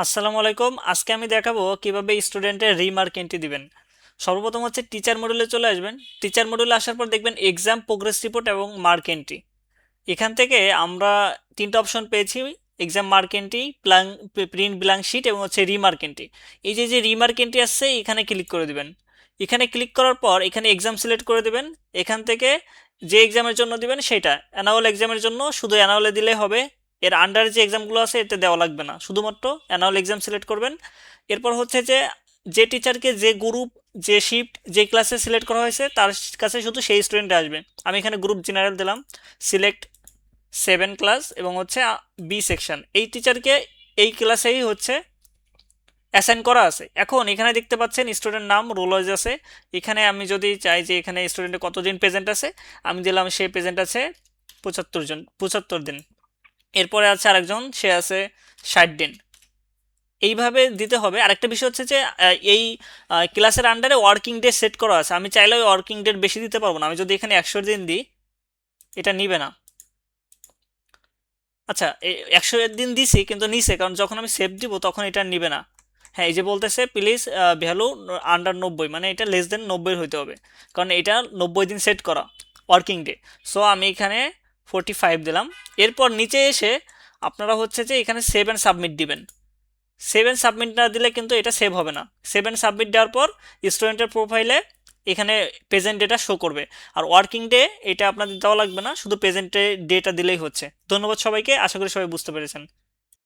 আসসালামু আলাইকুম। আজকে আমি দেখাবো কিভাবে স্টুডেন্টের রিমার্ক এন্ট্রি দিবেন। সর্বপ্রথম হচ্ছে টিচার মডিউলে চলে আসবেন। টিচার মডিউলে আসার পর দেখবেন এক্সাম প্রোগ্রেস রিপোর্ট এবং মার্ক এন্ট্রি। এখান থেকে আমরা তিনটা অপশন পেয়েছি: exam mark entry, print blank sheet এবং হচ্ছে রিমার্ক এন্ট্রি। এই যে যে রিমার্ক এন্ট্রি আসছে এখানে ক্লিক করে দিবেন। এখানে ক্লিক করার পর এখানে এক্সাম সিলেক্ট করে দিবেন। এখান থেকে যে এক্সামের জন্য দিবেন সেটা অ্যানুয়াল এক্সামের জন্য শুধু অ্যানুয়ালে দিলেই হবে। এর আন্ডারে যে এক্সামগুলো আছে এতে দেওয়া লাগবে না, শুধুমাত্র অ্যানুয়াল এক্সাম সিলেক্ট করবেন। এরপর হচ্ছে যে যে টিচারকে যে গ্রুপ, যে শিফট, যে ক্লাসে সিলেক্ট করা হয়েছে তার কাছে শুধু সেই স্টুডেন্ট আসবে। আমি এখানে গ্রুপ জেনারেল দিলাম, সিলেক্ট 7 ক্লাস এবং হচ্ছে বি সেকশন। এই টিচারকে এই ক্লাসেই হচ্ছে অ্যাসাইন করা আছে। এখন এখানে দেখতে পাচ্ছেন স্টুডেন্ট নাম, রোল ওয়াইজ আছে। এখানে আমি যদি চাই যে এখানে স্টুডেন্টের কতদিন প্রেজেন্ট আছে, আমি দিলাম সে প্রেজেন্ট আছে 75 দিন। এরপরে আছে আরেকজন, সে আছে 60 দিন। এইভাবে দিতে হবে। আরেকটা বিষয় হচ্ছে যে এই ক্লাসের আন্ডারে ওয়ার্কিং ডে সেট করা আছে। আমি চাইলে ওই ওয়ার্কিং ডে বেশি দিতে পারবো না। আমি যদি এখানে 100 দিন দিই এটা নিবে না। আচ্ছা, 100 দিন দিছি কিন্তু নিছে, কারণ যখন আমি সেভ দিব তখন এটা নিবে না। হ্যাঁ, এই যে বলতেছে প্লিজ ভ্যালু আন্ডার 90, মানে এটা লেস দেন 90 হইতে হবে, কারণ এটা 90 দিন সেট করা ওয়ার্কিং ডে। সো আমি এখানে 45 দিলাম। এরপর নিচে এসে আপনারা হচ্ছে যে এখানে সেভ অ্যান্ড সাবমিট দিবেন। সেভ অ্যান্ড সাবমিট না দিলে কিন্তু এটা সেভ হবে না। সেভ অ্যান্ড সাবমিট দেওয়ার পর স্টুডেন্টের প্রোফাইলে এখানে প্রেজেন্ট ডেটা শো করবে। আর ওয়ার্কিং ডে এটা আপনাদের দেওয়া লাগবে না, শুধু প্রেজেন্ট ডেটা দিলেই হচ্ছে। ধন্যবাদ সবাইকে, আশা করি সবাই বুঝতে পেরেছেন।